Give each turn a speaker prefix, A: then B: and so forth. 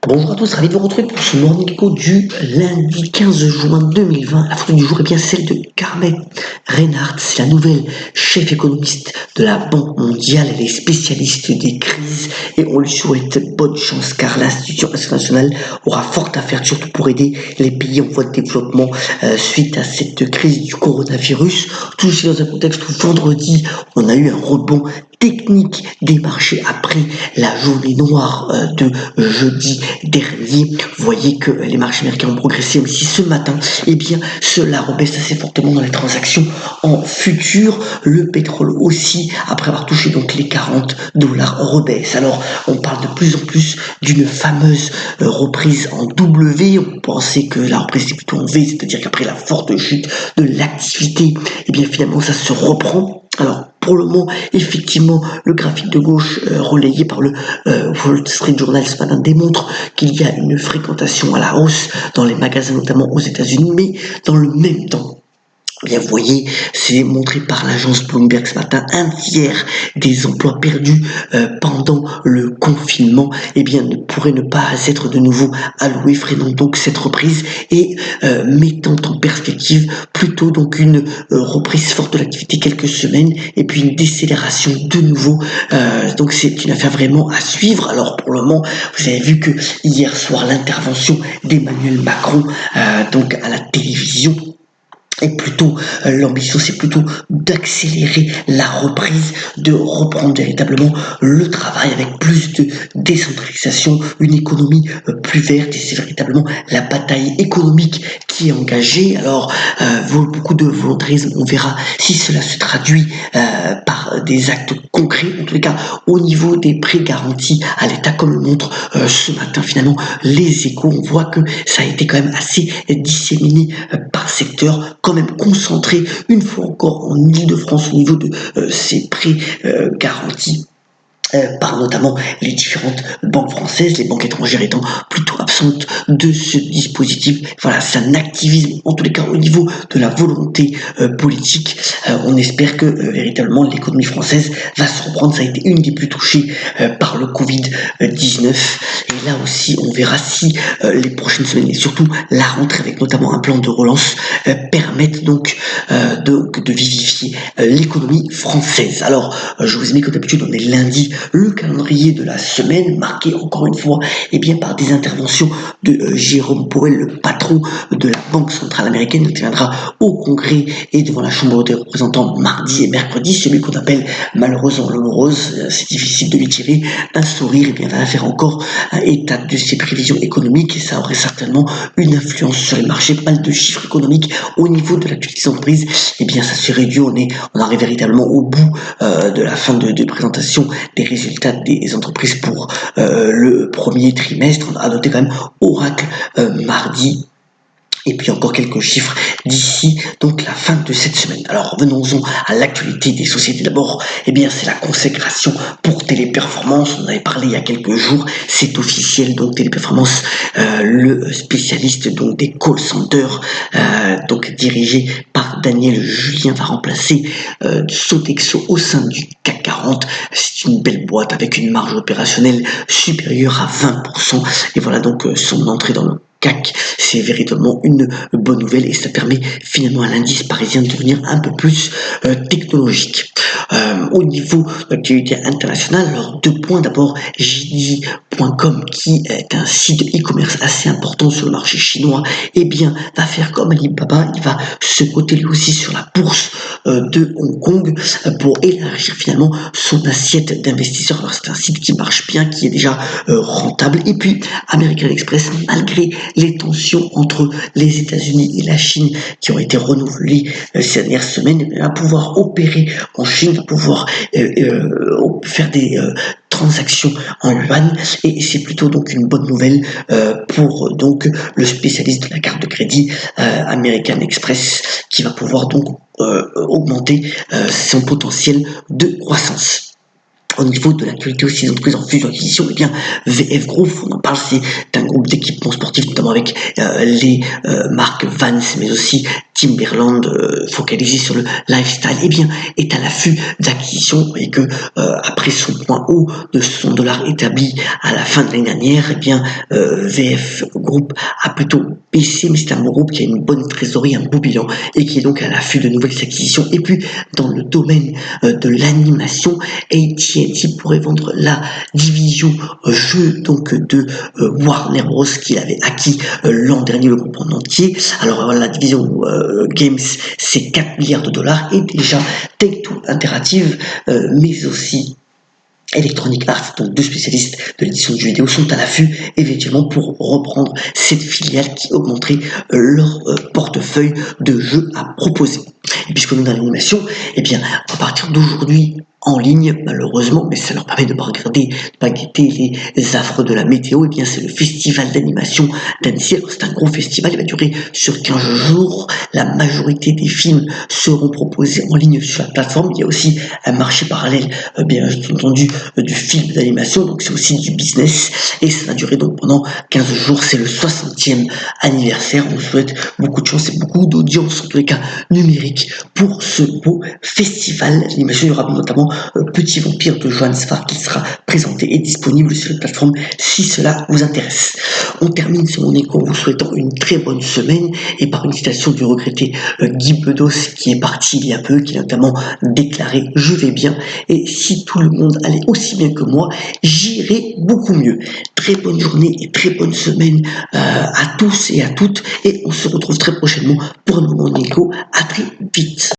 A: Bonjour à tous, ravi de vous retrouver pour ce Morning Echo du lundi 15 juin 2020. La photo du jour est bien celle de Carmen Reinhardt, c'est la nouvelle chef économiste de la Banque mondiale. Elle est spécialiste des crises et on lui souhaite bonne chance car l'institution internationale aura fort à faire, surtout pour aider les pays en voie de développement suite à cette crise du coronavirus. Tout ceci dans un contexte où vendredi, on a eu un rebond technique des marchés après la journée noire de jeudi dernier. Vous voyez que les marchés américains ont progressé, même si ce matin, eh bien, cela rebaisse assez fortement dans les transactions en futur. Le pétrole aussi, après avoir touché donc les 40 dollars, rebaisse. Alors, on parle de plus en plus d'une fameuse reprise en W. On pensait que la reprise était plutôt en V, c'est-à-dire qu'après la forte chute de l'activité, eh bien, finalement, ça se reprend. Alors, pour le moment, effectivement, le graphique de gauche relayé par le Wall Street Journal ce matin démontre qu'il y a une fréquentation à la hausse dans les magasins, notamment aux États-Unis, mais dans le même temps, bien, vous voyez, c'est montré par l'agence Bloomberg ce matin, un tiers des emplois perdus pendant le confinement, eh bien, ne pourraient ne pas être de nouveau alloués, freinant donc cette reprise et mettant en perspective plutôt donc une reprise forte de l'activité quelques semaines et puis une décélération de nouveau. Donc c'est une affaire vraiment à suivre. Alors pour le moment, vous avez vu que hier soir, l'intervention d'Emmanuel Macron donc à la télévision, et plutôt, l'ambition, c'est plutôt d'accélérer la reprise, de reprendre véritablement le travail avec plus de décentralisation, une économie plus verte, et c'est véritablement la bataille économique qui est engagée. Alors, beaucoup de volontarisme, on verra si cela se traduit par des actes concrets, en tous les cas au niveau des prêts garantis à l'État, comme le montre ce matin finalement les Échos. On voit que ça a été quand même assez disséminé par secteur, quand même concentré une fois encore en Île-de-France au niveau de ces prêts garantis par notamment les différentes banques françaises, les banques étrangères étant plutôt absentes de ce dispositif. Voilà, c'est un activisme, en tous les cas au niveau de la volonté politique. On espère que véritablement l'économie française va se reprendre. Ça a été une des plus touchées par le Covid-19. Et là aussi, on verra si les prochaines semaines et surtout la rentrée avec notamment un plan de relance permettent donc de vivifier l'économie française. Alors, je vous ai mis comme d'habitude, on est lundi, le calendrier de la semaine marqué encore une fois bien par des interventions de Jérôme Powell, le patron de la Banque centrale américaine, qui viendra au Congrès et devant la Chambre des représentants mardi et mercredi, celui qu'on appelle malheureusement le rose. C'est difficile de lui tirer un sourire, va faire encore un état de ses prévisions économiques et ça aurait certainement une influence sur les marchés. Pas mal de chiffres économiques au niveau de l'activité des entreprises, ça se réduit, on arrive véritablement au bout de la fin de présentation des résultats des entreprises pour le premier trimestre. On a noté quand même Oracle mardi. Et puis encore quelques chiffres d'ici donc la fin de cette semaine. Alors venons-en à l'actualité des sociétés. D'abord, c'est la consécration pour Téléperformance. On en avait parlé il y a quelques jours. C'est officiel. Donc Téléperformance, le spécialiste donc des call centers, donc dirigé par Daniel Julien, va remplacer Sodexo au sein du CAC 40. C'est une belle boîte avec une marge opérationnelle supérieure à 20%. Et voilà donc son entrée dans le CAC, c'est véritablement une bonne nouvelle et ça permet finalement à l'indice parisien de devenir un peu plus technologique. Au niveau de l'activité internationale, alors 2 points. D'abord, JD.com, qui est un site e-commerce assez important sur le marché chinois, va faire comme Alibaba, il va se coter lui aussi sur la bourse de Hong Kong pour élargir finalement son assiette d'investisseurs. Alors c'est un site qui marche bien, qui est déjà rentable. Et puis American Express, malgré les tensions entre les États-Unis et la Chine qui ont été renouvelées ces dernières semaines, va pouvoir opérer en Chine, va pouvoir faire des transactions en yuan et c'est plutôt donc une bonne nouvelle pour donc le spécialiste de la carte de crédit American Express, qui va pouvoir donc augmenter son potentiel de croissance. Au niveau de l'actualité aussi des entreprises en fusion-acquisition, eh bien, VF Group, on en parle, c'est un groupe d'équipements sportifs, notamment avec les marques Vans, mais aussi Timberland, focalisé sur le lifestyle, eh bien, est à l'affût d'acquisition et que après son point haut de son dollar établi à la fin de l'année dernière, eh bien, VF Group a plutôt baissé, mais c'est un groupe qui a une bonne trésorerie, un beau bilan et qui est donc à l'affût de nouvelles acquisitions. Et puis, dans le domaine de l'animation, AT&T pourrait vendre la division jeux donc de Warner Bros qu'il avait acquis l'an dernier, le groupe en entier. Alors voilà, la division Games, c'est 4 milliards de dollars et déjà Take-Two Interactive, mais aussi Electronic Arts, donc deux spécialistes de l'édition de jeux vidéo, sont à l'affût éventuellement pour reprendre cette filiale qui augmenterait leur portefeuille de jeux à proposer. Et puisqu'on est dans l'animation, eh bien, à partir d'aujourd'hui, en ligne, malheureusement, mais ça leur permet de ne pas regarder, de ne pas guetter les affres de la météo, eh bien, c'est le festival d'animation d'Annecy. Alors, c'est un gros festival, il va durer sur 15 jours. La majorité des films seront proposés en ligne sur la plateforme. Il y a aussi un marché parallèle, bien entendu, du film d'animation, donc c'est aussi du business, et ça va durer donc pendant 15 jours. C'est le 60e anniversaire. On vous souhaite beaucoup de chance et beaucoup d'audience, en tous les cas numérique, pour ce beau festival d'animation. Il y aura notamment Petit Vampire de Johannes Farr qui sera présenté et disponible sur la plateforme si cela vous intéresse. On termine ce Mon Écho en vous souhaitant une très bonne semaine et par une citation du regretté Guy Bedos qui est parti il y a peu, qui a notamment déclaré « Je vais bien et si tout le monde allait aussi bien que moi, j'irais beaucoup mieux ». Très bonne journée et très bonne semaine à tous et à toutes et on se retrouve très prochainement pour un Mon Écho. À très vite.